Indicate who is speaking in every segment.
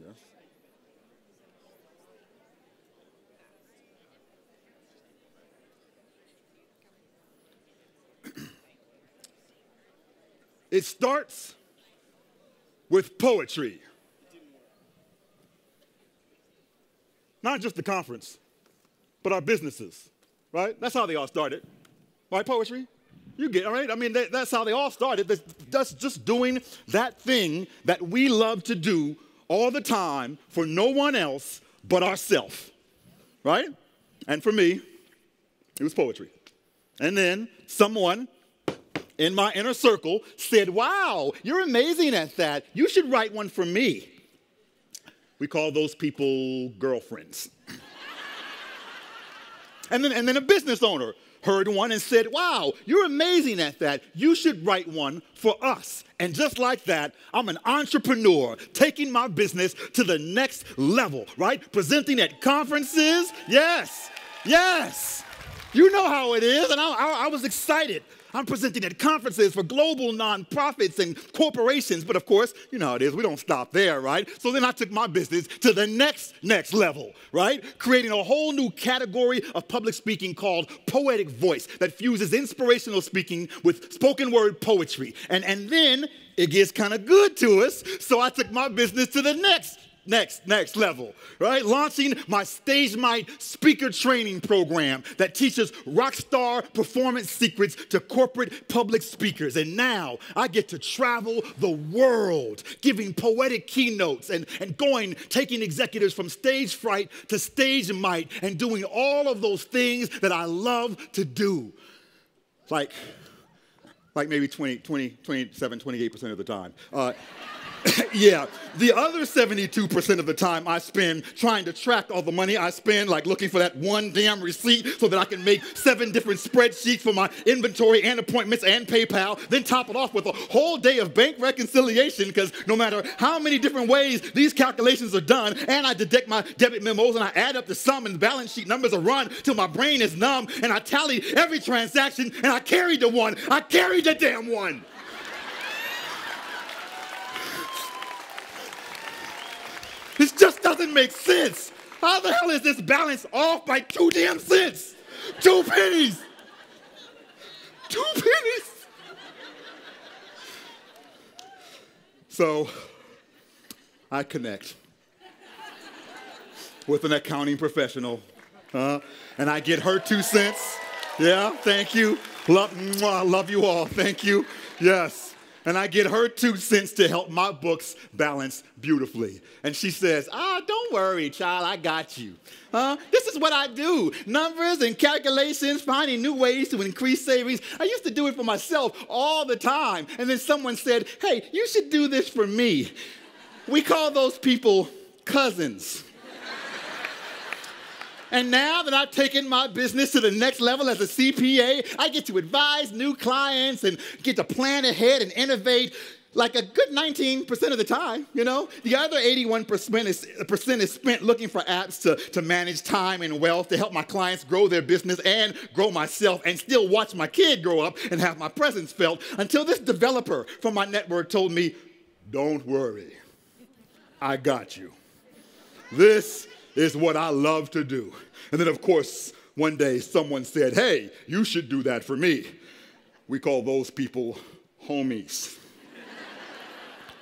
Speaker 1: Yes. It starts with poetry. Not just the conference, but our businesses, right? That's how they all started, right? Poetry. You get, all right? I mean, that's how they all started. That's just doing that thing that we love to do all the time for no one else but ourselves, right? And for me, it was poetry. And then someone in my inner circle said, wow, you're amazing at that. You should write one for me. We call those people girlfriends. And then a business owner heard one and said, wow, you're amazing at that. You should write one for us. And just like that, I'm an entrepreneur taking my business to the next level, right? Presenting at conferences. Yes, yes. You know how it is. And I was excited. I'm presenting at conferences for global nonprofits and corporations. But of course, you know how it is. We don't stop there, right? So then I took my business to the next level, right? Creating a whole new category of public speaking called Poetic Voice that fuses inspirational speaking with spoken word poetry. And then it gets kind of good to us. So I took my business to the next level, right? Launching my Stage Might speaker training program that teaches rock star performance secrets to corporate public speakers. And now I get to travel the world giving poetic keynotes and taking executives from stage fright to stage might and doing all of those things that I love to do. Like maybe 27, 28% of the time. Yeah, the other 72% of the time I spend trying to track all the money I spend, like looking for that one damn receipt so that I can make 7 different spreadsheets for my inventory and appointments and PayPal, then top it off with a whole day of bank reconciliation because no matter how many different ways these calculations are done, and I deduct my debit memos and I add up the sum and balance sheet numbers are run till my brain is numb and I tally every transaction and I carried the one. I carried the damn one. This just doesn't make sense. How the hell is this balance off by 2 damn cents? 2 pennies. 2 pennies. So I connect with an accounting professional, and I get her 2 cents. Yeah, thank you. Love you all. Thank you. Yes. And I get her 2 cents to help my books balance beautifully. And she says, don't worry, child, I got you. This is what I do. Numbers and calculations, finding new ways to increase savings. I used to do it for myself all the time. And then someone said, hey, you should do this for me. We call those people cousins. And now that I've taken my business to the next level as a CPA, I get to advise new clients and get to plan ahead and innovate like a good 19% of the time, you know? The other 81% is spent looking for apps to manage time and wealth, to help my clients grow their business and grow myself and still watch my kid grow up and have my presence felt until this developer from my network told me, don't worry, I got you. This is what I love to do. And then, of course, one day someone said, hey, you should do that for me. We call those people homies.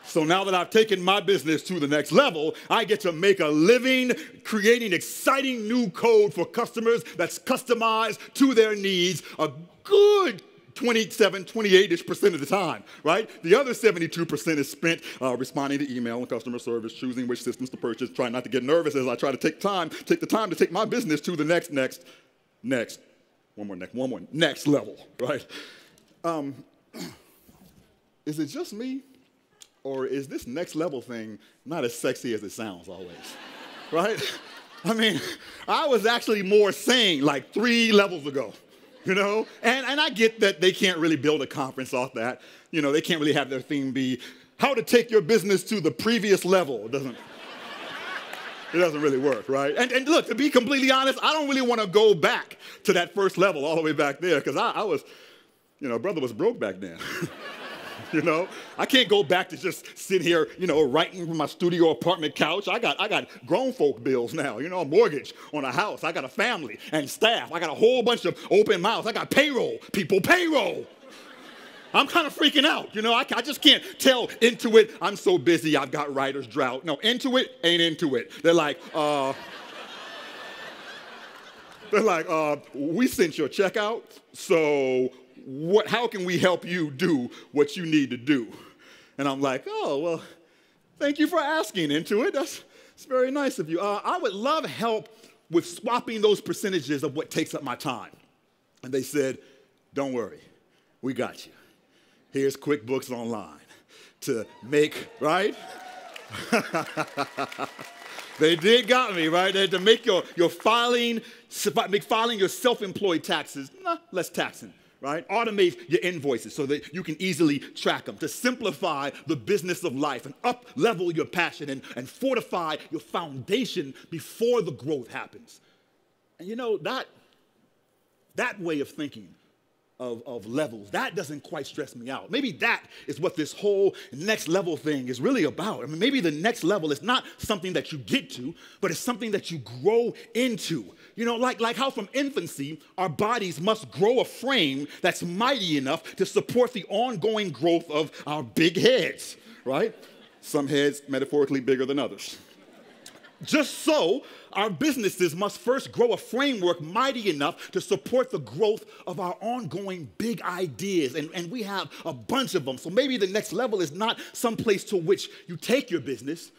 Speaker 1: So now that I've taken my business to the next level, I get to make a living creating exciting new code for customers that's customized to their needs a good 27, 28-ish% of the time, right? The other 72% is spent responding to email and customer service, choosing which systems to purchase, trying not to get nervous as I try to take the time to take my business to the next level, right? Is it just me, or is this next level thing not as sexy as it sounds always, right? I mean, I was actually more sane like 3 levels ago. You know, and I get that they can't really build a conference off that. You know, they can't really have their theme be how to take your business to the previous level. It doesn't really work, right? And look, to be completely honest, I don't really want to go back to that first level all the way back there because I was, you know, brother was broke back then. You know, I can't go back to just sit here, writing from my studio apartment couch. I got grown folk bills now, a mortgage on a house. I got a family and staff. I got a whole bunch of open mouths. I got payroll, payroll. I'm kind of freaking out, I just can't tell Intuit, I'm so busy, I've got writer's drought. No, Intuit ain't into it. They're like, we sent your check out, so how can we help you do what you need to do? And I'm like, oh, well, thank you for asking, Intuit. That's very nice of you. I would love help with swapping those percentages of what takes up my time. And they said, don't worry, we got you. Here's QuickBooks Online to make, right? They did got me, right? To make your filing your self-employed taxes less taxing, right? Automate your invoices so that you can easily track them, to simplify the business of life and up-level your passion and fortify your foundation before the growth happens. And that way of thinking of levels, that doesn't quite stress me out. Maybe that is what this whole next level thing is really about. I mean, maybe the next level is not something that you get to, but it's something that you grow into. Like how from infancy, our bodies must grow a frame that's mighty enough to support the ongoing growth of our big heads, right? Some heads metaphorically bigger than others. Just so, our businesses must first grow a framework mighty enough to support the growth of our ongoing big ideas. And we have a bunch of them. So maybe the next level is not some place to which you take your business,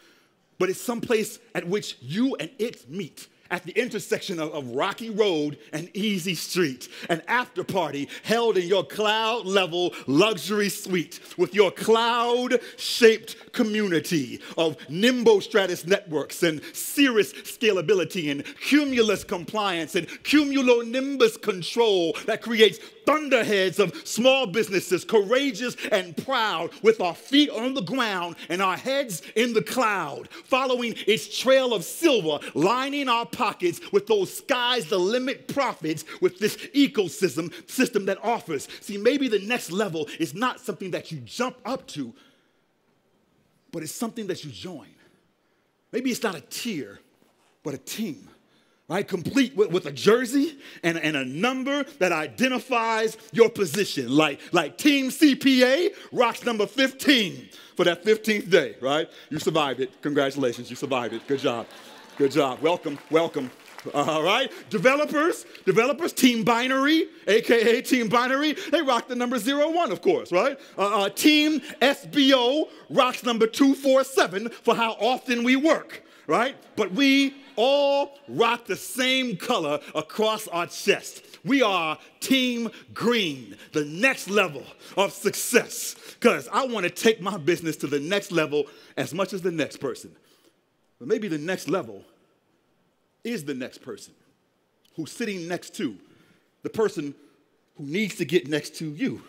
Speaker 1: but it's some place at which you and it meet. At the intersection of Rocky Road and Easy Street, an after party held in your cloud-level luxury suite with your cloud-shaped community of nimbostratus networks and cirrus scalability and cumulus compliance and cumulonimbus control that creates thunderheads of small businesses, courageous and proud, with our feet on the ground and our heads in the cloud, following its trail of silver, lining our pockets with those sky's the limit profits with this ecosystem that offers. See, maybe the next level is not something that you jump up to, but it's something that you join. Maybe it's not a tier, but a team. Right, complete with a jersey and a number that identifies your position. Like Team CPA rocks number 15 for that 15th day, right? You survived it. Congratulations, you survived it. Good job. Good job. Welcome. All right. Developers, Team Binary, a.k.a. Team Binary, they rock the number 01, of course, right? Team SBO rocks number 247 for how often we work, right? But we all rock the same color across our chest. We are Team Green, the next level of success, because I want to take my business to the next level as much as the next person. But maybe the next level is the next person who's sitting next to the person who needs to get next to you.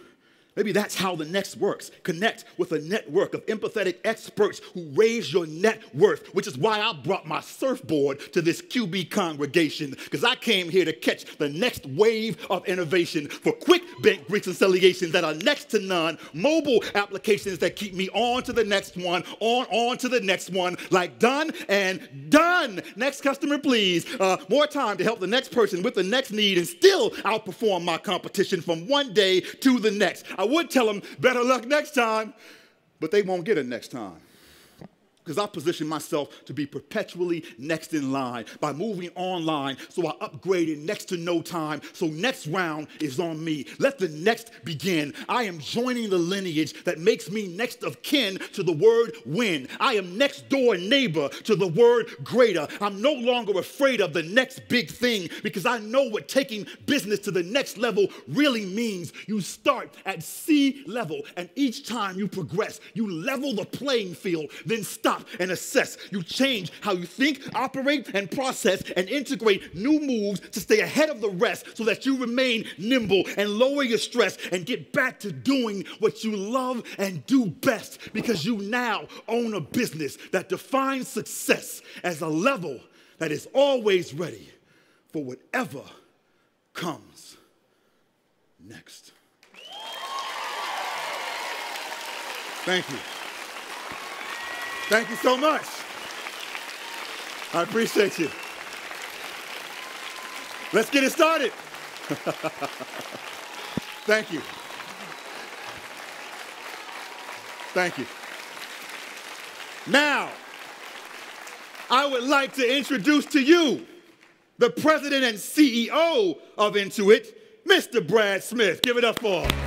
Speaker 1: Maybe that's how the next works. Connect with a network of empathetic experts who raise your net worth, which is why I brought my surfboard to this QB congregation, because I came here to catch the next wave of innovation for quick bank reconciliations that are next to none, mobile applications that keep me on to the next one, on to the next one, like done and done. Next customer, please. More time to help the next person with the next need and still outperform my competition from one day to the next. I would tell them better luck next time, but they won't get it next time. Because I position myself to be perpetually next in line by moving online, so I upgraded next to no time, so next round is on me. Let the next begin. I am joining the lineage that makes me next of kin to the word win. I am next door neighbor to the word greater. I'm no longer afraid of the next big thing, because I know what taking business to the next level really means. You start at sea level, and each time you progress, you level the playing field, then stop and assess. You change how you think, operate, and process, and integrate new moves to stay ahead of the rest so that you remain nimble and lower your stress and get back to doing what you love and do best, because you now own a business that defines success as a level that is always ready for whatever comes next. Thank you. Thank you so much. I appreciate you. Let's get it started. Thank you. Thank you. Now, I would like to introduce to you the president and CEO of Intuit, Mr. Brad Smith. Give it up for him.